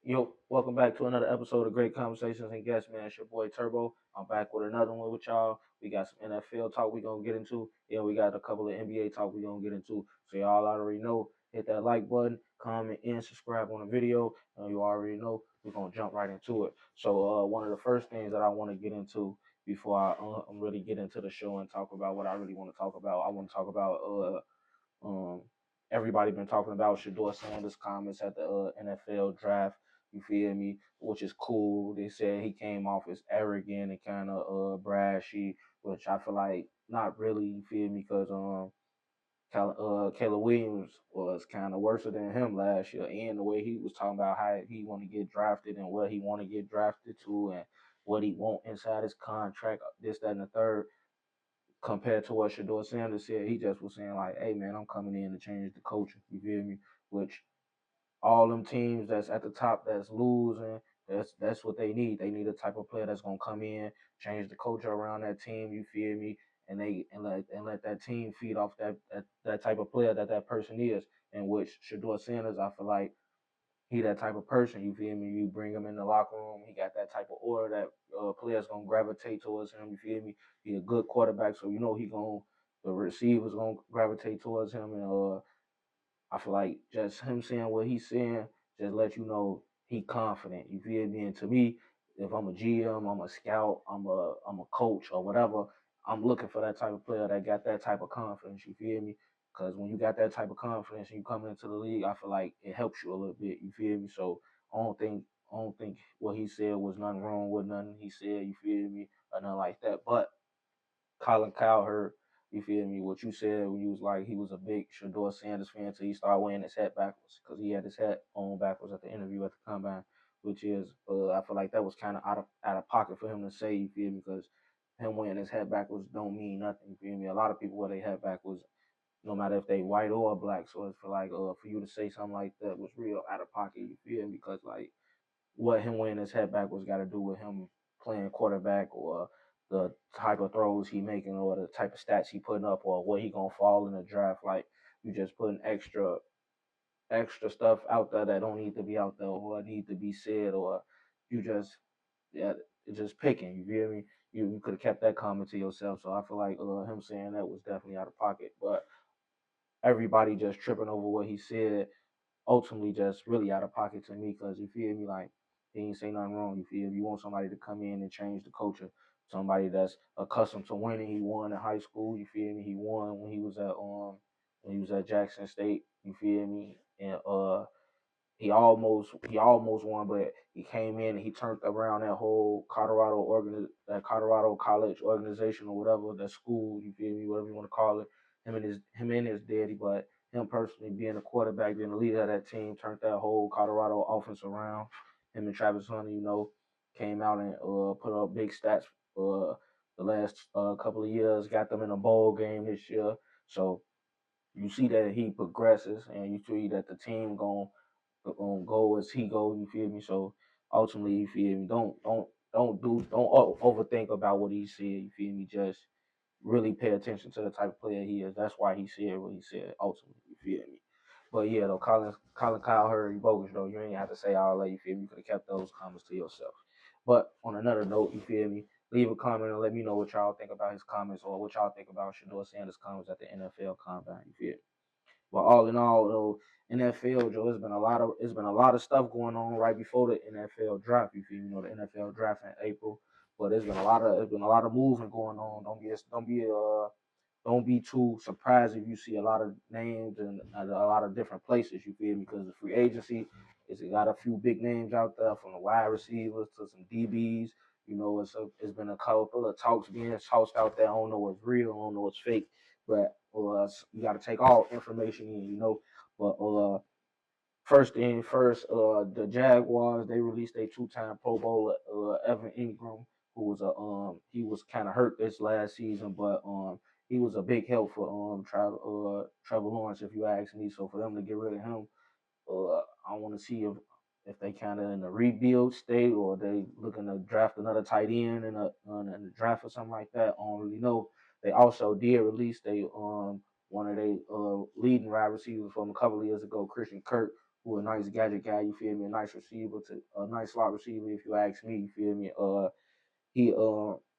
Yo, welcome back to another episode of Great Conversations and Guests, man. It's your boy Turbo. I'm back with another one with y'all. We got some NFL talk we gonna get into. Yeah, we got a couple of NBA talk we gonna get into. So y'all already know, hit that like button, comment, and subscribe on the video. You already know we're gonna jump right into it. So one of the first things that I want to get into before I really get into the show and talk about what I really want to talk about, I want to talk about everybody been talking about Shedeur Sanders' comments at the NFL draft. You feel me? Which is cool. They said he came off as arrogant and kind of brashy, which I feel like not really. You feel me? Because Caleb Williams was kind of worse than him last year, and the way he was talking about how he want to get drafted and what he want to get drafted to and what he want inside his contract, this, that, and the third compared to what Shedeur Sanders said. He just was saying like, "Hey man, I'm coming in to change the culture." You feel me? Which all them teams that's at the top that's losing, that's what they need. They need a type of player that's gonna come in, change the culture around that team. You feel me? And let that team feed off that type of player that person is. In which Shedeur Sanders, I feel like he that type of person. You feel me? You bring him in the locker room, he got that type of aura that players gonna gravitate towards him. You feel me? He a good quarterback, so you know the receivers gonna gravitate towards him, and I feel like just him saying what he's saying just let you know he confident. You feel me? And to me, if I'm a GM, I'm a scout, I'm a coach or whatever, I'm looking for that type of player that got that type of confidence. You feel me? Because when you got that type of confidence and you come into the league, I feel like it helps you a little bit. You feel me? So I don't think what he said was nothing wrong with nothing he said. You feel me? Or nothing like that. But Colin Cowherd, you feel me? What you said when you was like he was a big Shedeur Sanders fan until he started wearing his hat backwards because he had his hat on backwards at the interview at the combine, which is I feel like that was kind of out of pocket for him to say. You feel me? Because him wearing his hat backwards don't mean nothing. You feel me? A lot of people wear their hat backwards, no matter if they white or black. So it's for like for you to say something like that was real out of pocket. You feel me? Because like what him wearing his head backwards got to do with him playing quarterback or the type of throws he making or the type of stats he putting up or where he gonna fall in the draft. Like you just putting extra stuff out there that don't need to be out there or need to be said or you just yeah it's just picking. You feel me? You could have kept that comment to yourself. So I feel like him saying that was definitely out of pocket. But everybody just tripping over what he said ultimately just really out of pocket to me because you feel me like he ain't say nothing wrong. You feel me? You want somebody to come in and change the culture. Somebody that's accustomed to winning. He won in high school. You feel me? He won when he was at Jackson State. You feel me? And he almost won, but he came in and he turned around that whole that Colorado college organization or whatever, that school, you feel me, whatever you want to call it, him and his daddy, but him personally being a quarterback, being the leader of that team, turned that whole Colorado offense around. Him and Travis Hunter, came out and put up big stats the last couple of years, got them in a bowl game this year. So you see that he progresses and you see that the team go as he go. You feel me? So ultimately, you feel me? Don't overthink about what he said. You feel me? Just really pay attention to the type of player he is. That's why he said what he said. Ultimately, you feel me? But yeah, though, Colin Cowherd, you bogus though. You ain't have to say all that. You feel me? You could have kept those comments to yourself. But on another note, you feel me? Leave a comment and let me know what y'all think about his comments or what y'all think about Shedeur Sanders' comments at the NFL Combine. You feel me? But all in all, though, NFL, Joe, it's been a lot of stuff going on right before the NFL draft. You feel me? The NFL draft in April, but there's been a lot of movement going on. Don't be too surprised if you see a lot of names and a lot of different places. You feel me? Because the free agency is got a few big names out there from the wide receivers to some DBs. It's been a couple of talks being tossed out there. I don't know what's real, I don't know what's fake, but you got to take all information in. But first thing first, the Jaguars they released a two-time Pro Bowler, Evan Ingram, who was he was kind of hurt this last season, but he was a big help for Trevor Lawrence, if you ask me. So for them to get rid of him, I want to see if they kind of in a rebuild state or they looking to draft another tight end in the draft or something like that. I don't really know. They also did release one of their leading wide receivers from a couple of years ago, Christian Kirk, who a nice gadget guy. You feel me? A nice slot receiver. If you ask me, you feel me? He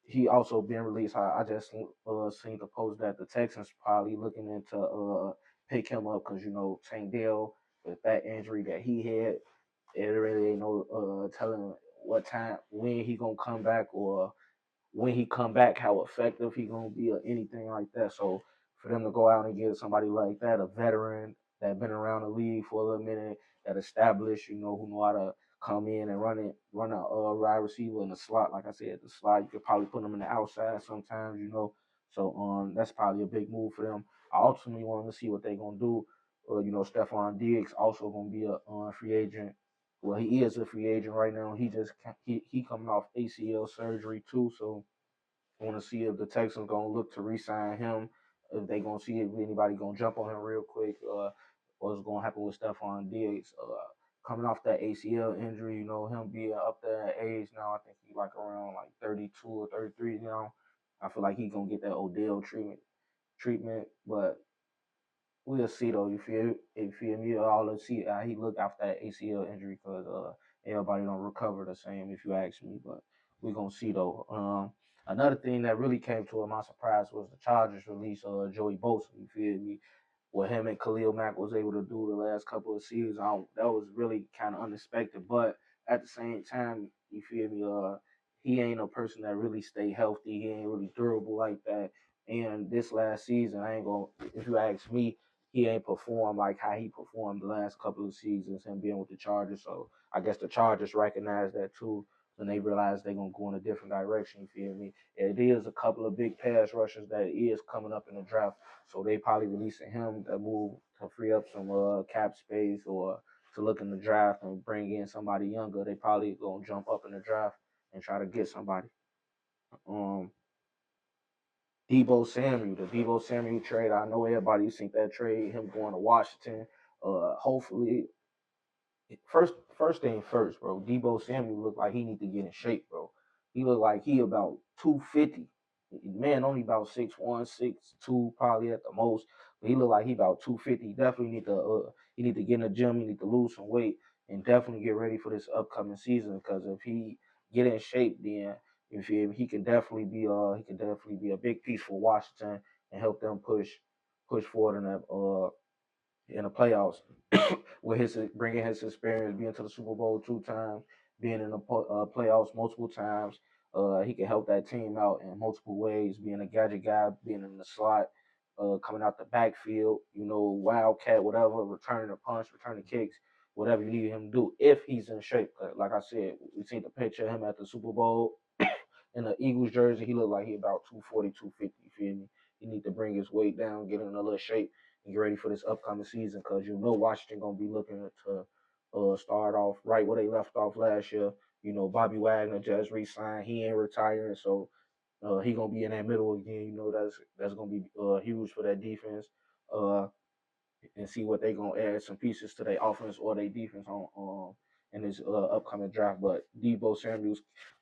he also been released. I just seen the post that the Texans probably looking into pick him up because Tank Dell with that injury that he had, it really ain't no telling what time when he gonna come back or when he come back, how effective he gonna be or anything like that. So for them to go out and get somebody like that, a veteran that been around the league for a little minute, that established, who know how to come in and run a wide receiver in the slot. Like I said, the slot you could probably put them in the outside sometimes. So that's probably a big move for them. I ultimately want to see what they're gonna do. Stephon Diggs also gonna be a free agent. Well, he is a free agent right now. He coming off ACL surgery too, so I want to see if the Texans gonna look to re-sign him. If they gonna see if anybody gonna jump on him real quick. What's gonna happen with Stephon Diggs? Coming off that ACL injury, him being up there in age now. I think he like around like 32 or 33 now. I feel like he gonna get that Odell treatment, but we'll see though. You feel me? All let's see how he look after that ACL injury because everybody don't recover the same if you ask me. But we gonna see though. Another thing that really came to my surprise was the Chargers release Joey Bosa. You feel me? What him and Khalil Mack was able to do the last couple of seasons, that was really kind of unexpected. But at the same time, you feel me? He ain't a person that really stay healthy. He ain't really durable like that. And this last season, I ain't gonna. If you ask me, he ain't performed like how he performed the last couple of seasons, him being with the Chargers. So I guess the Chargers recognize that too, and they realize they're gonna go in a different direction. You feel me? It is a couple of big pass rushers that is coming up in the draft, so they probably releasing him to move to free up some cap space or to look in the draft and bring in somebody younger. They probably gonna jump up in the draft and try to get somebody. Um, the Debo Samuel trade. I know everybody seen that trade, him going to Washington. Hopefully, first thing first, bro. Debo Samuel look like he need to get in shape, bro. He look like he about 250. Man, only about 6'1", 6'2", probably at the most. But he look like he about 250. He definitely need to get in the gym. He need to lose some weight and definitely get ready for this upcoming season. Because if he get in shape, then if he can definitely be a big piece for Washington and help them push forward in the playoffs with his bringing his experience, being to the Super Bowl 2 times, being in the playoffs multiple times. He can help that team out in multiple ways, being a gadget guy, being in the slot, coming out the backfield, wildcat, whatever, returning a punch, returning kicks, whatever you need him to do if he's in shape. Like I said, we seen the picture of him at the Super Bowl in the Eagles jersey. He looked like he about 240, 250. You feel me? He need to bring his weight down, get in a little shape, and get ready for this upcoming season because Washington gonna be looking to start off right where they left off last year. Bobby Wagner just re-signed. He ain't retiring, so he gonna be in that middle again. That's gonna be huge for that defense. Uh, and see what they gonna add some pieces to their offense or their defense on in this upcoming draft. But Debo Samuel's,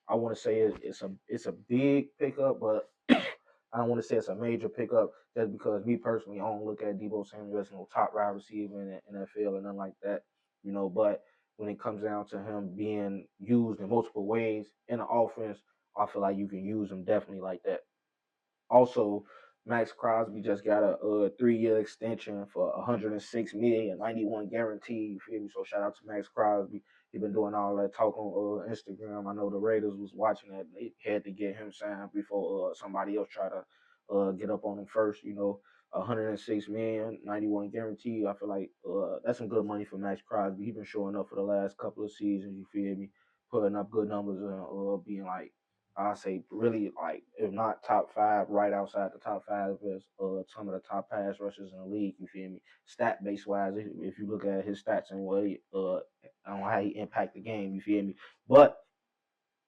I want to say it's a big pickup, but I don't want to say it's a major pickup just because me personally, I don't look at Debo Samuel as no top wide receiver in the NFL and nothing like that. But when it comes down to him being used in multiple ways in the offense, I feel like you can use him definitely like that. Also, Max Crosby just got a 3-year extension for 106 million, 91 guaranteed. You feel me? So shout out to Max Crosby. He been doing all that talk on Instagram. I know the Raiders was watching that. They had to get him signed before somebody else try to get up on him first. 106 million, 91 guaranteed. I feel like that's some good money for Max Crosby. He been showing up for the last couple of seasons. You feel me? Putting up good numbers and being like I say really like if not top five, right outside the top five as some of the top pass rushers in the league. You feel me? Stat base wise, if you look at his stats and what on how he impact the game, you feel me? But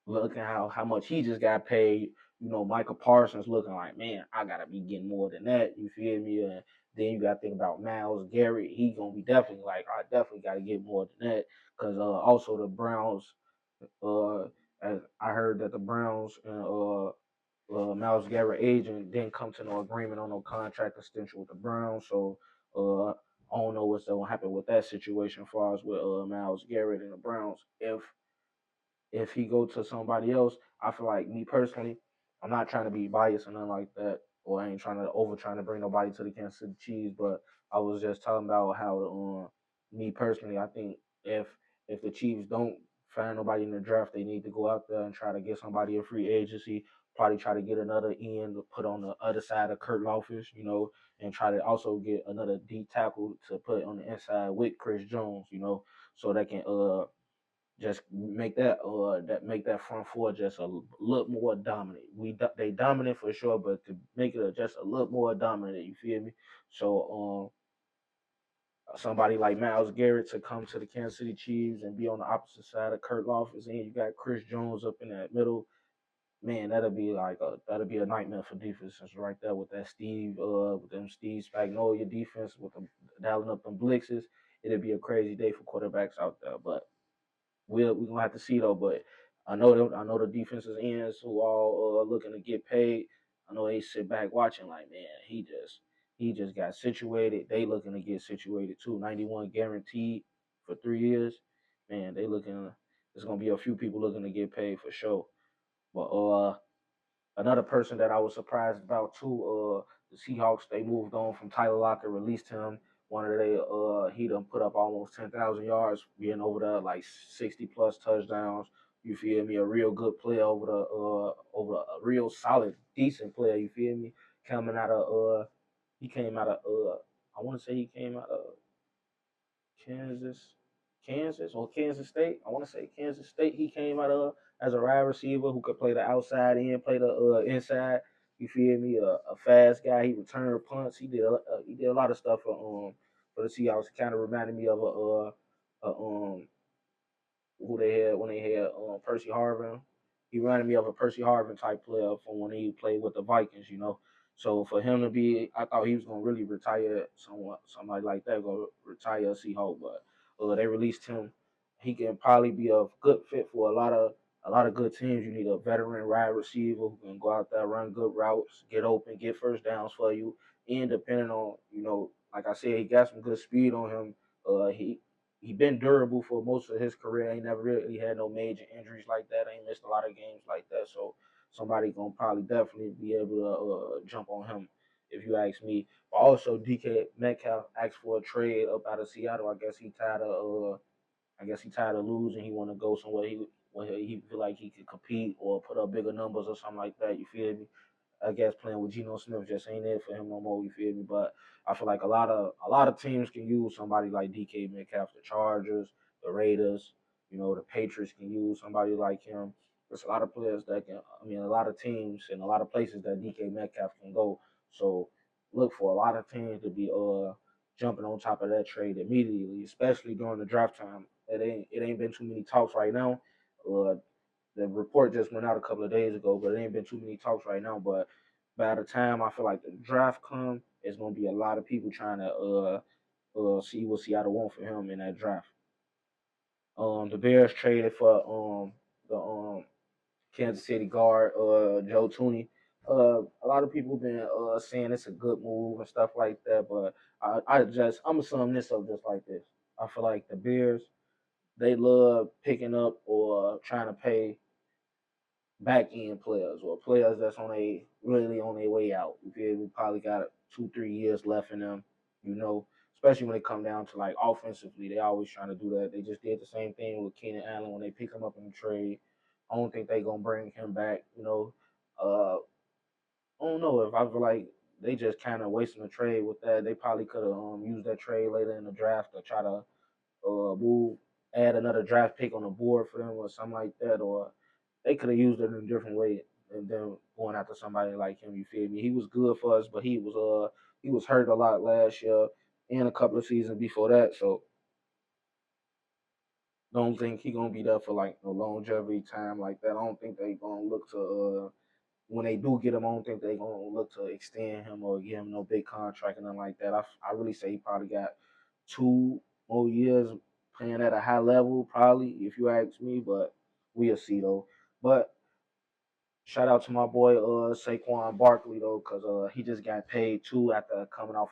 looking how much he just got paid, Michael Parsons looking like man, I gotta be getting more than that. You feel me? And then you gotta think about Myles Garrett. He gonna be definitely like I definitely gotta get more than that because also the Browns uh, as I heard that the Browns and Myles Garrett agent didn't come to no agreement on no contract extension with the Browns. So I don't know what's going to happen with that situation as far as with Myles Garrett and the Browns. If he go to somebody else, I feel like me personally, I'm not trying to be biased or nothing like that, or I ain't trying to bring nobody to the Kansas City Chiefs, but I was just talking about how me personally, I think if the Chiefs don't find nobody in the draft, they need to go out there and try to get somebody a free agency. Probably try to get another end to put on the other side of Kurt Loffice, and try to also get another D tackle to put on the inside with Chris Jones, so they can just make that front four just a look more dominant. They dominant for sure, but to make it just a little more dominant, you feel me? So somebody like Myles Garrett to come to the Kansas City Chiefs and be on the opposite side of Kurt Loffice, and you got Chris Jones up in that middle. Man, that'll be a nightmare for defenses right there with that Steve Spagnuolo defense with them dialing up them blitzes. It'll be a crazy day for quarterbacks out there, but we're gonna have to see though. But I know the defensive ends who all looking to get paid. I know they sit back watching like, man, he just got situated. They looking to get situated too. 91 guaranteed for 3 years. Man, they looking. There's gonna be a few people looking to get paid for sure. But another person that I was surprised about too, the Seahawks, they moved on from Tyler Lockett, released him. He done put up almost 10,000 yards, being over there like 60 plus touchdowns. You feel me? A real good player over a real solid, decent player. You feel me? Coming out of he came out of I want to say he came out of Kansas, Kansas or Kansas State. I want to say Kansas State. He came out of as a wide receiver who could play the outside in, play the inside. You feel me? A fast guy. He returned punts. He did a lot of stuff for the Seahawks. It kind of reminded me of who they had when they had Percy Harvin. He reminded me of a Percy Harvin type player from when he played with the Vikings. So for him to be, I thought he was gonna really retire somebody like that, gonna retire a Seahawk, but they released him. He can probably be a good fit for a lot of good teams. You need a veteran wide receiver who can go out there, run good routes, get open, get first downs for you, and depending on like I said, he got some good speed on him. He been durable for most of his career. Ain't never really had no major injuries like that. Ain't missed a lot of games like that. So somebody gonna probably definitely be able to jump on him if you ask me. But also DK Metcalf asked for a trade up out of Seattle. I guess he tired of losing. He want to go somewhere where he feel like he could compete or put up bigger numbers or something like that. You feel me? I guess playing with Geno Smith just ain't it for him no more. You feel me? But I feel like a lot of teams can use somebody like DK Metcalf. The Chargers, the Raiders, the Patriots can use somebody like him. There's a lot of players that can. I mean, a lot of teams and a lot of places that DK Metcalf can go. So look for a lot of teams to be jumping on top of that trade immediately, especially during the draft time. It ain't been too many talks right now. Uh, the report just went out a couple of days ago, but it ain't been too many talks right now. But by the time I feel like the draft come, it's gonna be a lot of people trying to see what Seattle want for him in that draft. The Bears traded for the Kansas City guard Joe Tooney. A lot of people been saying it's a good move and stuff like that, but I'm gonna sum this up just like this. I feel like the Bears, they love picking up or trying to pay back end players or players that's really on their way out. You feel me? Probably got 2-3 years left in them, you know. Especially when it come down to like offensively, they always trying to do that. They just did the same thing with Keenan Allen when they pick him up in the trade. I don't think they gonna bring him back. I don't know if I feel like they just kind of wasting a trade with that. They probably could have used that trade later in the draft to try to add another draft pick on the board for them or something like that, or they could have used it in a different way and then going after somebody like him. You feel me? He was good for us, but he was hurt a lot last year and a couple of seasons before that. So don't think he gonna be there for like no longevity time like that. I don't think they gonna look to when they do get him. I don't think they gonna look to extend him or give him no big contract and nothing like that. I really say he probably got 2 more years playing at a high level, probably if you ask me. But we'll see though. But shout out to my boy Saquon Barkley though, cause he just got paid too after coming off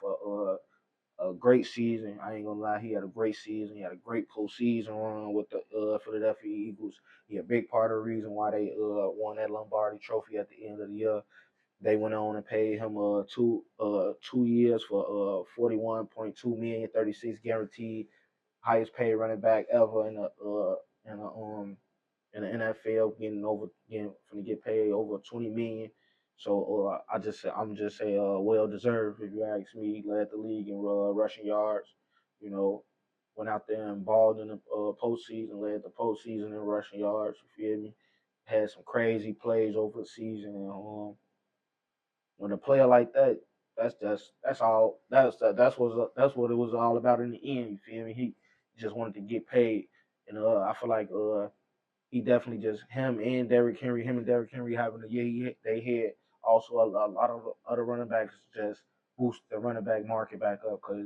a great season. I ain't gonna lie, he had a great season. He had a great postseason run with the Philadelphia Eagles. He a big part of the reason why they won that Lombardi Trophy at the end of the year. They went on and paid him 2 years for 41.2 million, 36 guaranteed, highest paid running back ever in the in the NFL, getting gonna get paid over 20 million. So I'm just say well deserved if you ask me. He led the league in rushing yards. You know, went out there and balled in the postseason, led the postseason in rushing yards. You feel me? Had some crazy plays over the season, and when a player like that, that's all. That's what it was all about in the end. You feel me? He just wanted to get paid, and I feel like he definitely just him and Derrick Henry having a year they had also a lot of other running backs just boost the running back market back up because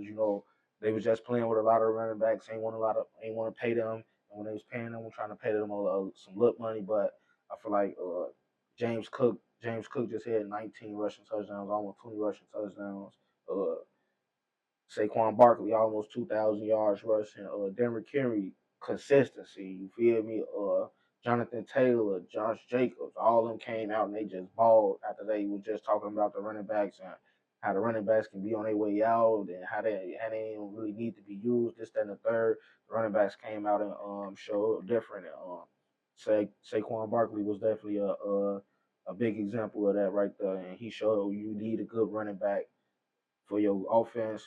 they was just playing with a lot of running backs, ain't want to pay them, and when they was paying them, trying to pay them some look money, but I feel like James Cook just had 19 rushing touchdowns, almost 20 rushing touchdowns. Uh, Saquon Barkley almost 2,000 yards rushing. Derrick Henry consistency. You feel me? Jonathan Taylor, Josh Jacobs, all of them came out and they just balled after they was just talking about the running backs and how the running backs can be on their way out and how they don't really need to be used. This, that, and the third. The running backs came out and showed different. And Saquon Barkley was definitely a big example of that right there. And he showed you need a good running back for your offense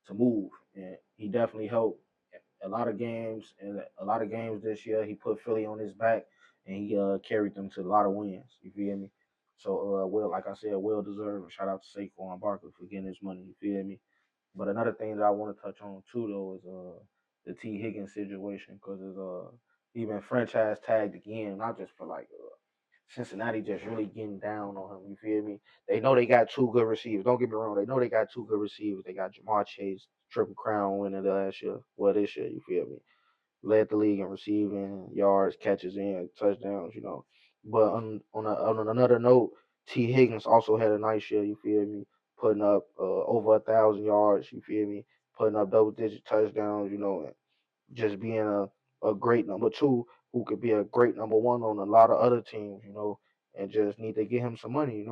to move, and he definitely helped a lot of games. And a lot of games this year, he put Philly on his back, and he carried them to a lot of wins. You feel me? So, like I said, well deserved. Shout out to Saquon Barkley for getting his money. You feel me? But another thing that I want to touch on too, though, is the T Higgins situation because he been franchise tagged again. Not just for like Cincinnati just really getting down on him. You feel me? They know they got two good receivers. Don't get me wrong. They know they got two good receivers. They got Jamar Chase, triple crown winner last year. Well, this year, you feel me? Led the league in receiving, yards, catches, and touchdowns. But on another note, T Higgins also had a nice year. You feel me? Putting up over 1,000 yards. You feel me? Putting up double digit touchdowns. And just being a great number two who could be a great number one on a lot of other teams, and just need to get him some money.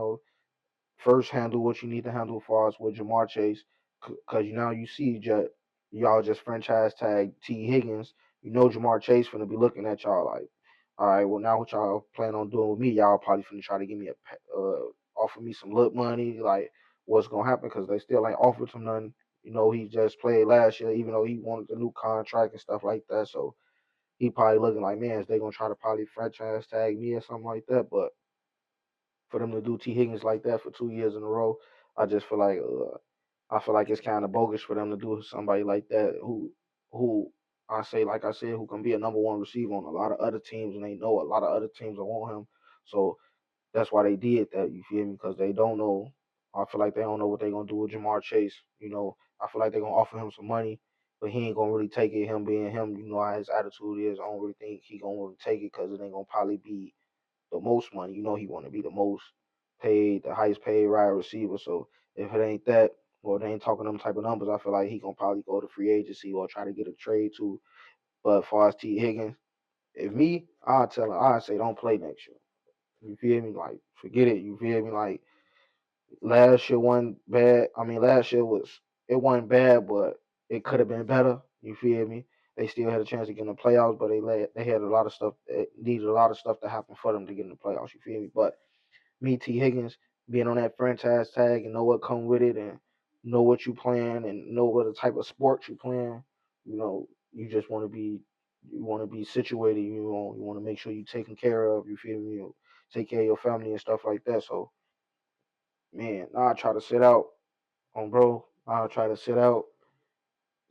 First handle what you need to handle as far as with Jamar Chase, because now you see y'all just franchise tag T Higgins. Jamar Chase finna be looking at y'all like, all right, well now what y'all plan on doing with me? Y'all probably finna try to give me offer me some look money, like what's gonna happen? Because they still ain't offered him nothing. He just played last year, even though he wanted a new contract and stuff like that. So he probably looking like, man, is they gonna try to probably franchise tag me or something like that? But for them to do T Higgins like that for 2 years in a row, I just feel like it's kind of bogus for them to do somebody like that who like I said, who can be a number one receiver on a lot of other teams, and they know a lot of other teams will want him. So that's why they did that. You feel me? Because they don't know. I feel like they don't know what they're gonna do with Jamar Chase. I feel like they're gonna offer him some money, but he ain't gonna really take it. Him being him, how his attitude is. I don't really think he gonna really take it because it ain't gonna probably be the most money. He want to be the most paid, the highest paid wide receiver. So if it ain't that, or they ain't talking them type of numbers, I feel like he gonna probably go to free agency or try to get a trade too. But as far as T Higgins, if me, I'd tell him, I'd say don't play next year. You feel me? Like forget it. You feel me? Like last year wasn't bad. I mean, last year it wasn't bad, but it could have been better. You feel me? They still had a chance to get in the playoffs, but they had a lot of stuff. It needed a lot of stuff to happen for them to get in the playoffs. You feel me? But me, T Higgins, being on that franchise tag and know what come with it, and know what you playing, and know what the type of sport you playing. You just want to be situated. You want to make sure you taken care of. You feel me? Take care of your family and stuff like that. So man, I try to sit out on bro. I try to sit out,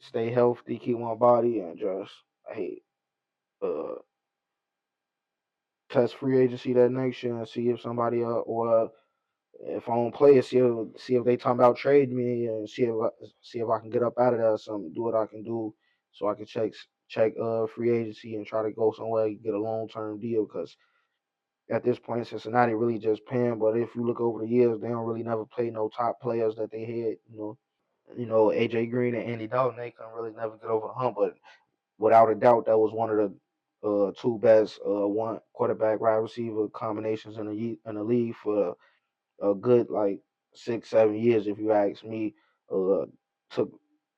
stay healthy, keep my body, and just hey, uh, test free agency that next year and see if somebody or if I don't play, see if they talking about trading me and see if I can get up out of there or something, do what I can do so I can check free agency and try to go somewhere and get a long term deal because at this point Cincinnati really just paying. But if you look over the years, they don't really never play no top players that they had. AJ Green and Andy Dalton, they couldn't really never get over the hump, but without a doubt, that was one of the two best one quarterback wide receiver combinations in the league for a good like 6 7 years, if you ask me. Uh, took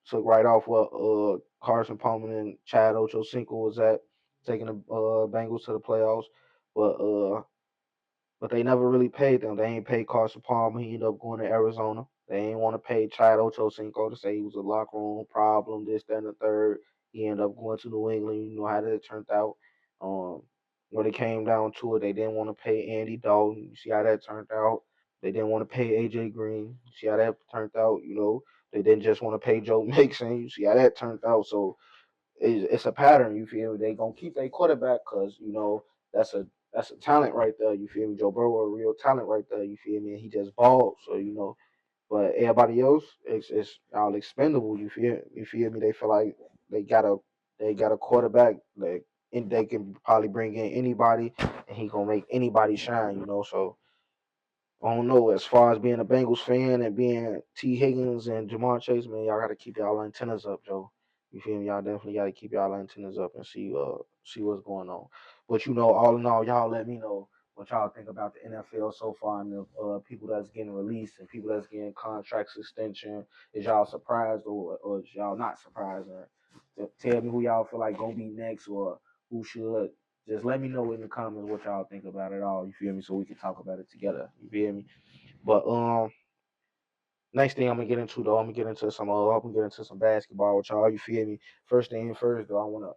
took right off what Carson Palmer and Chad Ochocinco was at, taking the Bengals to the playoffs, but they never really paid them. They ain't paid Carson Palmer. He ended up going to Arizona. They ain't want to pay Chad Ochocinco to say he was a locker room problem, this, that, and the third. He ended up going to New England. You know how that turned out. Um, when it came down to it, they didn't want to pay Andy Dalton. You see how that turned out. They didn't want to pay AJ Green. You see how that turned out. They didn't just want to pay Joe Mixon. You see how that turned out. So it's a pattern. You feel me? They gonna keep their quarterback because that's a that's a talent right there. You feel me? Joe Burrow, a real talent right there. You feel me? And he just balled. So but everybody else, it's all expendable. You feel me? They feel like they got a they got a quarterback that and they can probably bring in anybody and he gonna make anybody shine. So I don't know. As far as being a Bengals fan and being T. Higgins and Jamar Chase, man, y'all got to keep y'all antennas up, Joe. You feel me? Y'all definitely got to keep y'all antennas up and see what's going on. But all in all, y'all let me know what y'all think about the NFL so far and the people that's getting released and people that's getting contracts extension. Is y'all surprised or is y'all not surprised? Tell me who y'all feel like gonna be next or who should. Just let me know in the comments what y'all think about it all. You feel me? So we can talk about it together. You feel me? But next thing I'm gonna get into though, I'm gonna get into some basketball with y'all. You feel me? First thing first though, I wanna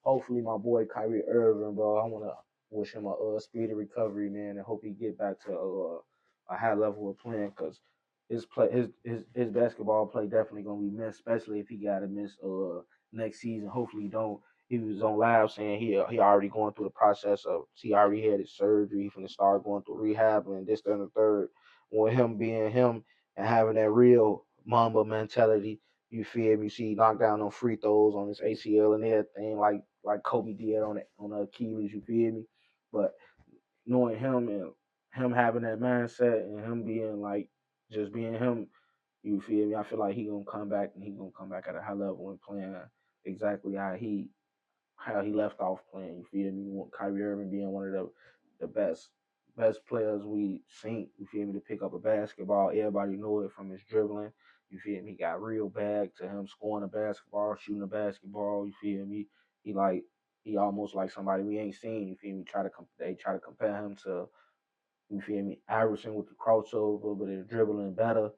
hopefully my boy Kyrie Irving, bro. I wanna wish him a speedy recovery, man, and hope he get back to a high level of playing because his basketball play definitely gonna be missed, especially if he gotta miss next season. Hopefully he don't. He was on live saying he already going through the process of he already had his surgery, he finna start going through rehab and this, that, and the third. With him being him and having that real Mamba mentality. You feel me? You see, he knocked down on free throws on his ACL and everything, like Kobe did on the Achilles. You feel me? But knowing him and him having that mindset and him being like just being him, you feel me? I feel like he gonna come back and he gonna come back at a high level and playing exactly how he left off playing. You feel me? Kyrie Irving being one of the best players we seen. You feel me? To pick up a basketball, everybody know it from his dribbling. You feel me? He got real bag to him scoring a basketball, shooting a basketball. You feel me? He like he almost like somebody we ain't seen. You feel me? They try to compare him to you feel me? Iverson with the crossover, but it's dribbling better.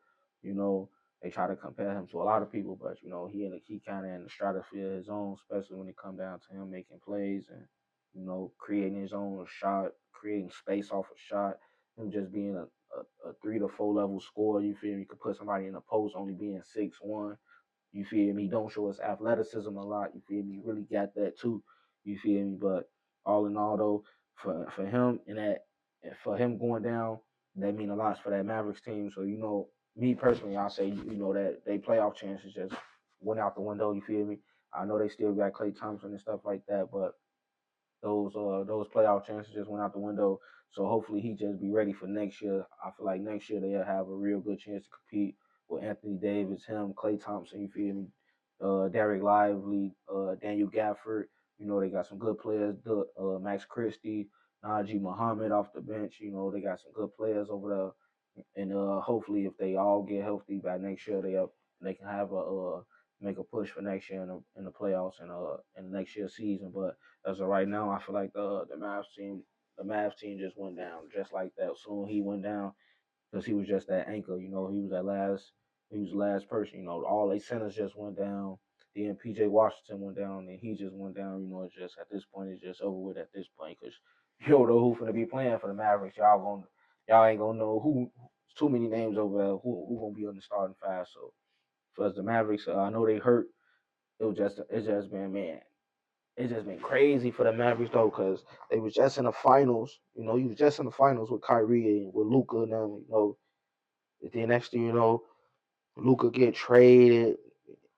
You know, they try to compare him to a lot of people, but he kind of in the stratosphere of his own, especially when it come down to him making plays and creating his own shot, creating space off a shot, him just being a 3 to 4 level scorer. You feel me? You could put somebody in the post only being 6'1". You feel me? He don't show his athleticism a lot. You feel me? He really got that too. You feel me? But all in all, though, for him and for him going down, that mean a lot for that Mavericks team. So me personally, I say that they playoff chances just went out the window. You feel me? I know they still got Klay Thompson and stuff like that, but those playoff chances just went out the window. So hopefully he just be ready for next year. I feel like next year they'll have a real good chance to compete with Anthony Davis, him, Klay Thompson. You feel me? Derek Lively, Daniel Gafford. They got some good players. Max Christie, Najee Muhammad off the bench. They got some good players over there. And hopefully if they all get healthy by next year, they can have a make a push for next year in the playoffs and in next year's season. But as of right now, I feel like the Mavs team just went down just like that. Soon he went down because he was just that anchor. He was the last person. All they centers just went down. Then PJ Washington went down, and he just went down. It's just at this point, it's just over with at this point because you don't know who finna be playing for the Mavericks. Y'all ain't gonna know who. Too many names over there. Who gonna be on the starting five? So for us, the Mavericks, I know they hurt. It's just been man it's just been crazy for the Mavericks though, because they was just in the finals. You was just in the finals with Kyrie and with Luca and them. And then next thing you know, Luca get traded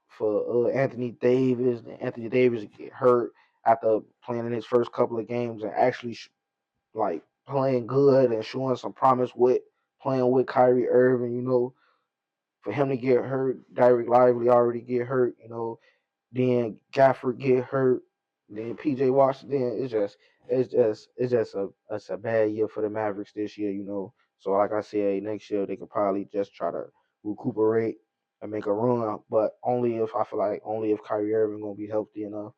for Anthony Davis. And Anthony Davis get hurt after playing in his first couple of games and actually like playing good and showing some promise with playing with Kyrie Irving. For him to get hurt, Derek Lively already get hurt, then Gafford get hurt, then PJ Washington. It's a bad year for the Mavericks this year. So like I said, next year they could probably just try to recuperate and make a run, but only if Kyrie Irving gonna be healthy enough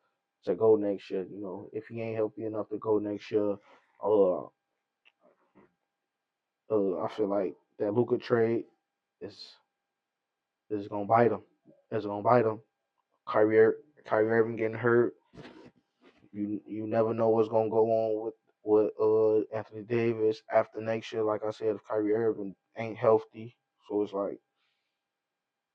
to go next year. If he ain't healthy enough to go next year, uh, I feel like that Luka trade is is gonna bite him. It's gonna bite him. Kyrie Irving getting hurt. You never know what's gonna go on with Anthony Davis after next year. Like I said, if Kyrie Irving ain't healthy, so it's like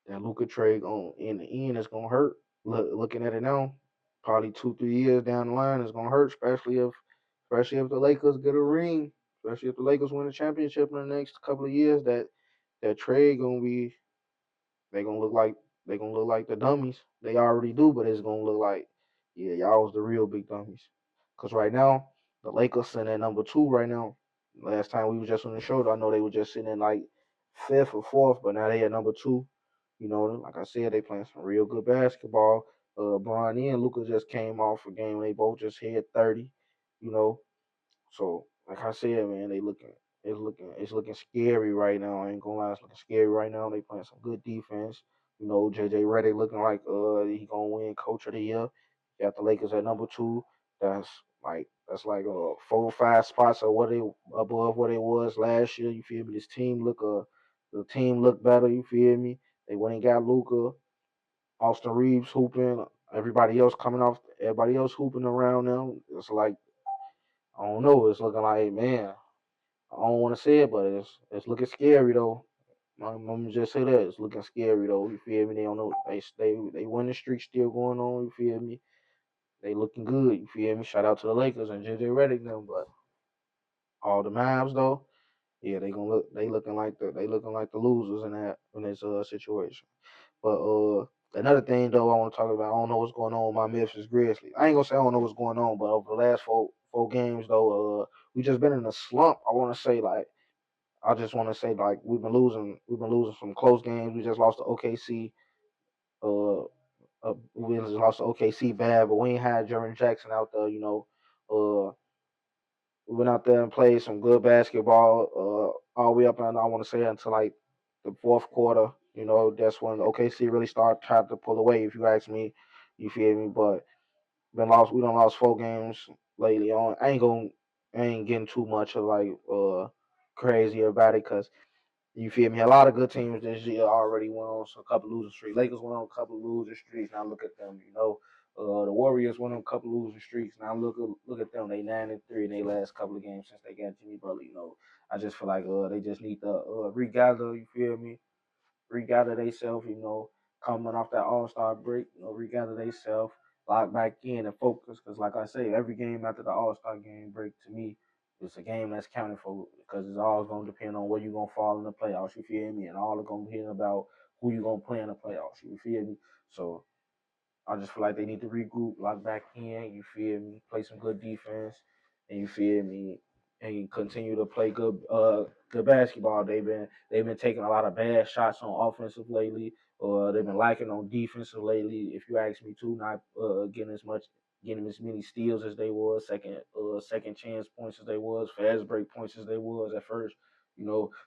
that Luka trade on in the end is gonna hurt. Looking at it now, probably 2 3 years down the line, it's gonna hurt, especially if the Lakers get a ring, especially if the Lakers win a championship in the next couple of years. That trade gonna be they gonna look like the dummies. They already do, but it's gonna look like, yeah, y'all was the real big dummies. Cause right now the Lakers sitting at number two right now. Last time we was just on the show, I know they were just sitting in like fifth or fourth, but now they at number two. Like I said, they playing some real good basketball. Bronny and Luca just came off a game. They both just hit 30. You know, so like I said, man, it's looking scary right now. I ain't gonna lie, it's looking scary right now. They playing some good defense. JJ Redick looking like he gonna win Coach of the Year. Got the Lakers at number two. That's that's like 4 or 5 spots of what they above what it was last year. You feel me? The team look better. You feel me? They went and got Luca, Austin Reeves hooping. Everybody else hooping around them. It's like I don't know. It's looking like, man, I don't want to say it, but it's looking scary though. I'm gonna just say that it's looking scary though. You feel me? They don't know. They winning streak still going on. You feel me? They looking good. You feel me? Shout out to the Lakers and JJ Redick them, but all the Mavs though, yeah, they looking like the losers in this situation. But another thing though I want to talk about, I don't know what's going on with my Memphis Grizzlies. I ain't gonna say I don't know what's going on, but over the last four games though, we just been in a slump. I just want to say like we've been losing some close games. We just lost to OKC. Uh, we just lost to OKC bad, but we ain't had Jaren Jackson out there. Uh, we went out there and played some good basketball. All the way up, and I want to say until like the fourth quarter. That's when OKC really started trying to pull away. If you ask me, you feel me? But been lost. We don't lost 4 games lately. I ain't getting too much of like crazy about it because you feel me? A lot of good teams this year already went on a couple losing streaks. Lakers went on a couple losing streaks. Now look at them. The Warriors went on a couple losing streaks. Now look at them. They 9-3 in their last couple of games since they got Jimmy Butler. I just feel like they just need to regather. You feel me? Regather themselves, coming off that All Star break, regather themselves, lock back in and focus. Because, like I say, every game after the All Star game break, to me, it's a game that's counted for because it's all going to depend on where you're going to fall in the playoffs, you feel me? And all it's going to depend about who you're going to play in the playoffs, you feel me? So, I just feel like they need to regroup, lock back in, you feel me, play some good defense, and you feel me, and continue to play good basketball. They've been taking a lot of bad shots on offensive lately, or they've been lacking on defensive lately. If you ask me too, not getting as many steals as they was, second chance points as they was, fast break points as they was at first.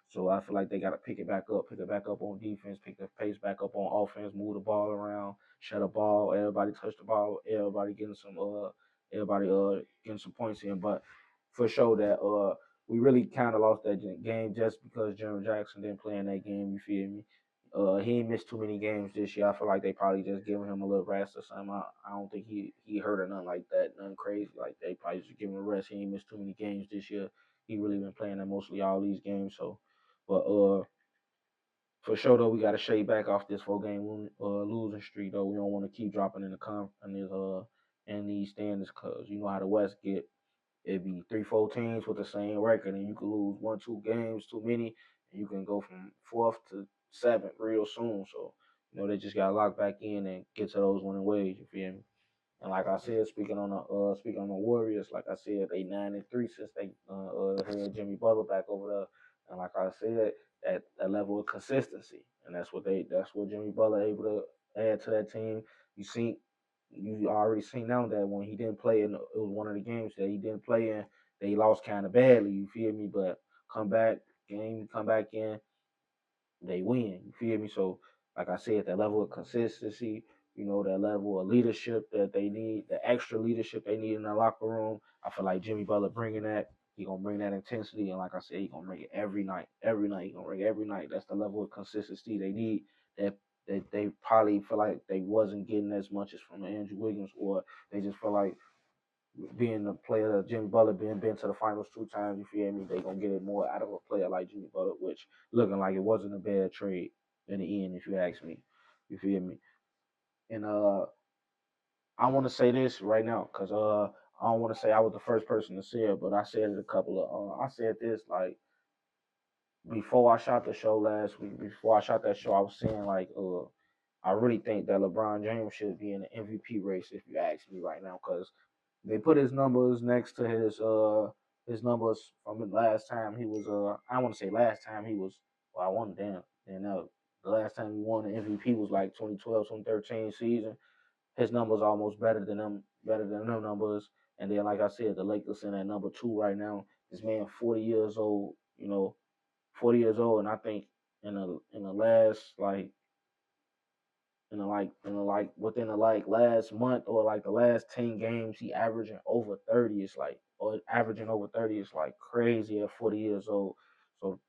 So I feel like they gotta pick it back up on defense, pick the pace back up on offense, move the ball around, shut a ball, everybody touch the ball, everybody getting some points in. But for sure that we really kind of lost that game just because Jeremy Jackson didn't play in that game. You feel me? He ain't missed too many games this year. I feel like they probably just giving him a little rest or something. I don't think he hurt or nothing like that, nothing crazy. Like they probably just giving him a rest. He ain't missed too many games this year. He really been playing in mostly all these games. So, but for sure though, we got to shade back off this 4 game losing streak though. We don't want to keep dropping in these standings because you know how the West get. It'd be 3 4 teams with the same record, and you can lose 1 2 games too many, and you can go from fourth to seventh real soon. So they just got to lock back in and get to those winning ways. You feel me? And like I said, speaking on the Warriors, like I said, they 9-3 since they had Jimmy Butler back over there. And like I said, that level of consistency. and that's what Jimmy Butler able to add to that team. You seen you already seen now that when he didn't play in, it was one of the games that he didn't play in, they lost kind of badly. You feel me? But come back in, they win. You feel me? So, like I said, that level of consistency, that level of leadership that they need, the extra leadership they need in the locker room. I feel like Jimmy Butler bringing that. He gonna bring that intensity, and like I said, he gonna bring it every night. Every night, he gonna bring it every night. That's the level of consistency they need. That they probably feel like they wasn't getting as much as from Andrew Wiggins, or they just feel like being a player, Jimmy Butler being been to the finals 2 times, you feel me? They gonna get it more out of a player like Jimmy Butler, which looking like it wasn't a bad trade in the end, if you ask me. You feel me? And I want to say this right now, cause I don't want to say I was the first person to say it, but I said it a couple of I said this like before I shot the show last week. Before I shot that show, I was saying like I really think that LeBron James should be in the MVP race if you ask me right now, cause they put his numbers next to his numbers from the last time he was I want to say last time he was well I won damn and the last time he won the MVP was like 2012 2013 season. His numbers almost better than them numbers. And then like I said, the Lakers in at number 2 right now. This man 40 years old, 40 years old, and I think in the last like in the like within the like last month or like the last 10 games he averaging over 30 is like or averaging over 30 is like crazy at 40 years old. So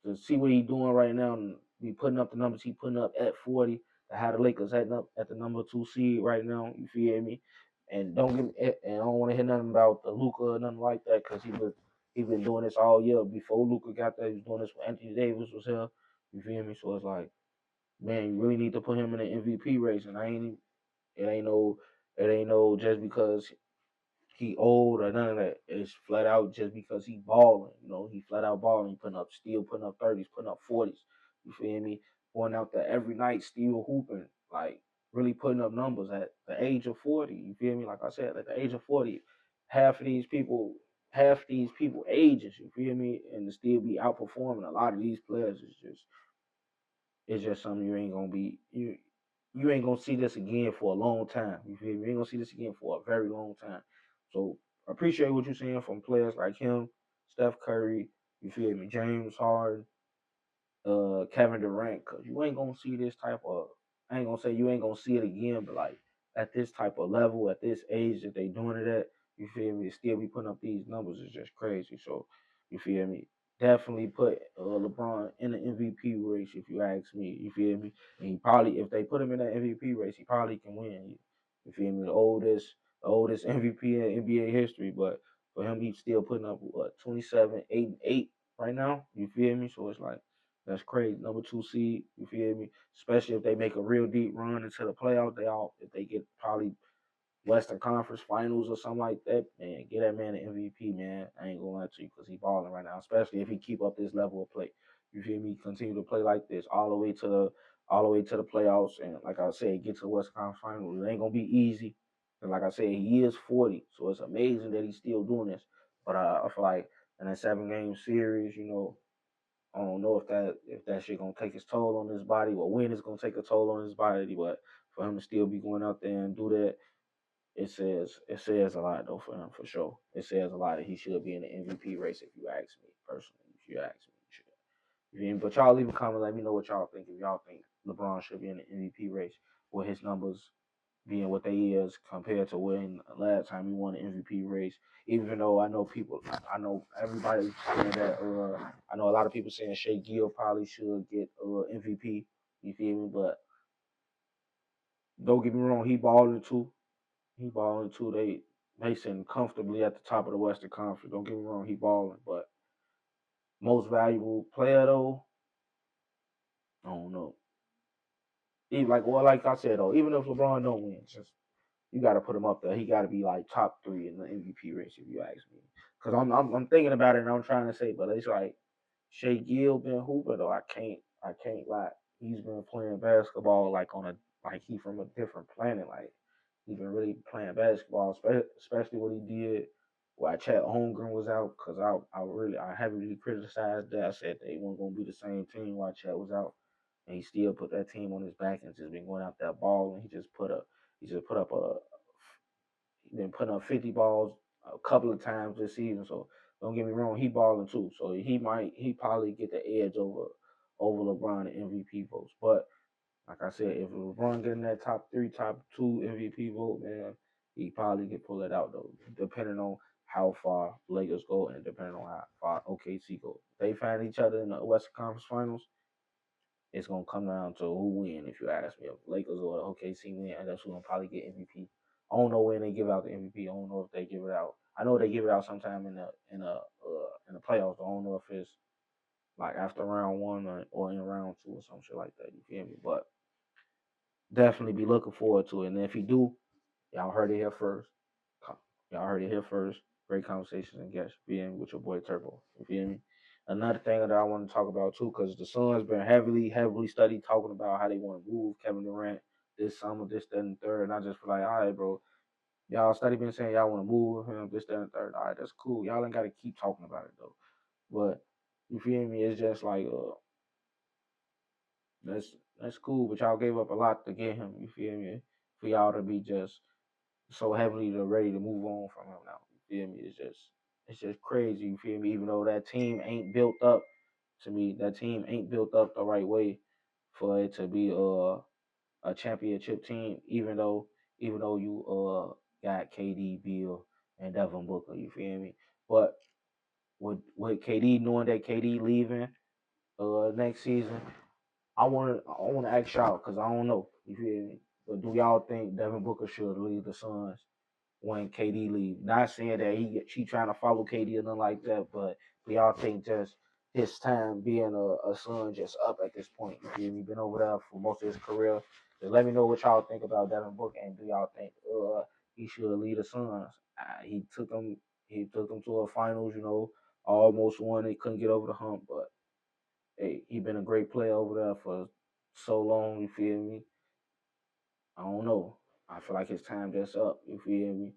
to see what he's doing right now and be putting up the numbers he putting up at 40 to have the Lakers at the number 2 seed right now, you feel me? And don't give me and I don't want to hear nothing about the Luca or nothing like that because he been doing this all year before Luca got there. He was doing this when Anthony Davis was here. You feel me? So it's like man, you really need to put him in the MVP race. And it ain't no, it ain't no just because he old or none of that. It's flat out just because he balling. He flat out balling, putting up 30s, putting up 40s. You feel me? Going out there every night, still hooping, like really putting up numbers at the age of 40. You feel me? Like I said, at the age of 40, half of these people, half these people ages. You feel me? And to still be outperforming a lot of these players is just it's just something you ain't gonna see this again for a long time. You feel me? You ain't gonna see this again for a very long time. So I appreciate what you're saying from players like him, Steph Curry, you feel me, James Harden, Kevin Durant, cause you ain't gonna see this type of. I ain't gonna say you ain't gonna see it again, but like at this type of level, at this age that they doing it at, you feel me? Still be putting up these numbers is just crazy. So you feel me? Definitely put LeBron in the MVP race if you ask me. You feel me? And he probably, if they put him in that MVP race, he probably can win. You feel me? The oldest MVP in NBA history, but for him, he's still putting up what 27, 8, and 8 right now. You feel me? So it's like that's crazy. Number 2 seed, you feel me? Especially if they make a real deep run into the playoff, if they get probably Western Conference Finals or something like that, man, get that man an MVP, man. I ain't gonna lie to you because he balling right now, especially if he keep up this level of play. You feel me? Continue to play like this all the way to the playoffs, and like I said, get to the Western Conference Finals. It ain't gonna be easy, and like I said, he is 40, so it's amazing that he's still doing this. But I feel like in a 7-game series, I don't know if that shit gonna take its toll on his body or when it's gonna take a toll on his body, but for him to still be going out there and do that, it says a lot though for him for sure. It says a lot that he should be in the MVP race if you ask me personally. If you ask me, he should. But y'all leave a comment, let me know what y'all think. If y'all think LeBron should be in the MVP race with his numbers being what they is compared to when last time he won the MVP race. Even though I know everybody saying that. I know a lot of people saying Shedeur probably should get MVP. You feel me? But don't get me wrong, he balling too. He balling too. They sitting comfortably at the top of the Western Conference. Don't get me wrong, he balling. But most valuable player though, I don't know. Even like I said though, even if LeBron don't win, just you got to put him up there. He got to be like top 3 in the MVP race if you ask me. Because I'm thinking about it and I'm trying to say, but it's like Shea Gill been hooping though. I can't lie. He's been playing basketball like he from a different planet. Like he's been really playing basketball, especially what he did while Chet Holmgren was out. Because I heavily criticized that. I said they weren't gonna be the same team while Chet was out. and he still put that team on his back and just been going out that ball. And he just put up a he been putting up 50 balls a couple of times this season. So don't get me wrong, he balling too. So he probably get the edge over LeBron in MVP votes. But like I said, if LeBron getting that top three, top two MVP vote, man, he probably could pull it out though, depending on how far Lakers go and depending on how far OKC go. If they find each other in the Western Conference Finals, it's gonna come down to who win. If you ask me, if Lakers or OKC win, and that's who gonna probably get MVP. I don't know when they give out the MVP. I don't know if they give it out. I know they give it out sometime in the playoffs. I don't know if it's like after round one or in round two or some shit like that. You feel me? But definitely be looking forward to it. And if you do, y'all heard it here first. Y'all heard it here first. Great conversations and guests being with your boy Turbo. You feel me? Another thing that I want to talk about too, because the Suns been heavily studied talking about how they want to move Kevin Durant this summer, this, that, and the third. And I just feel like, all right, bro, y'all study been saying y'all want to move him, this, that, and the third. All right, that's cool. Y'all ain't got to keep talking about it though. But you feel me? It's just like that's that's cool, but y'all gave up a lot to get him. You feel me? For y'all to be just so heavily ready to move on from him now. You feel me? It's just crazy. You feel me? Even though that team ain't built up to me, that team ain't built up the right way for it to be a championship team. Even though you got KD, Bill, and Devin Booker. You feel me? But with KD knowing that KD leaving next season, I wanna ask y'all because I don't know. You feel me? But do y'all think Devin Booker should leave the Suns when KD leave? Not saying that she trying to follow KD or nothing like that, but do y'all think just his time being a Sun just up at this point? You feel me? Been over there for most of his career. Just let me know what y'all think about Devin Booker and do y'all think he should lead the Suns? He took them to a finals, almost won. They couldn't get over the hump, but hey, he been a great player over there for so long. You feel me? I don't know. I feel like his time just up. You feel me?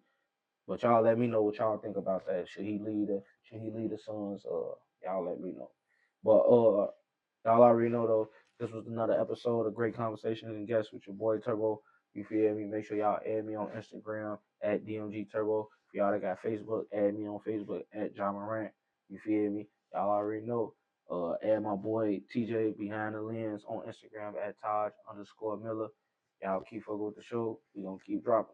But y'all let me know what y'all think about that. Should he lead the Suns? Y'all let me know. But y'all already know though, this was another episode of Great Conversations and Guests with your boy Turbo. You feel me? Make sure y'all add me on Instagram at DMG Turbo. If y'all that got Facebook, add me on Facebook at John Morant. You feel me? Y'all already know. Add my boy TJ Behind the Lens on Instagram at Taj_Miller. Y'all keep fucking with the show. We gonna keep dropping.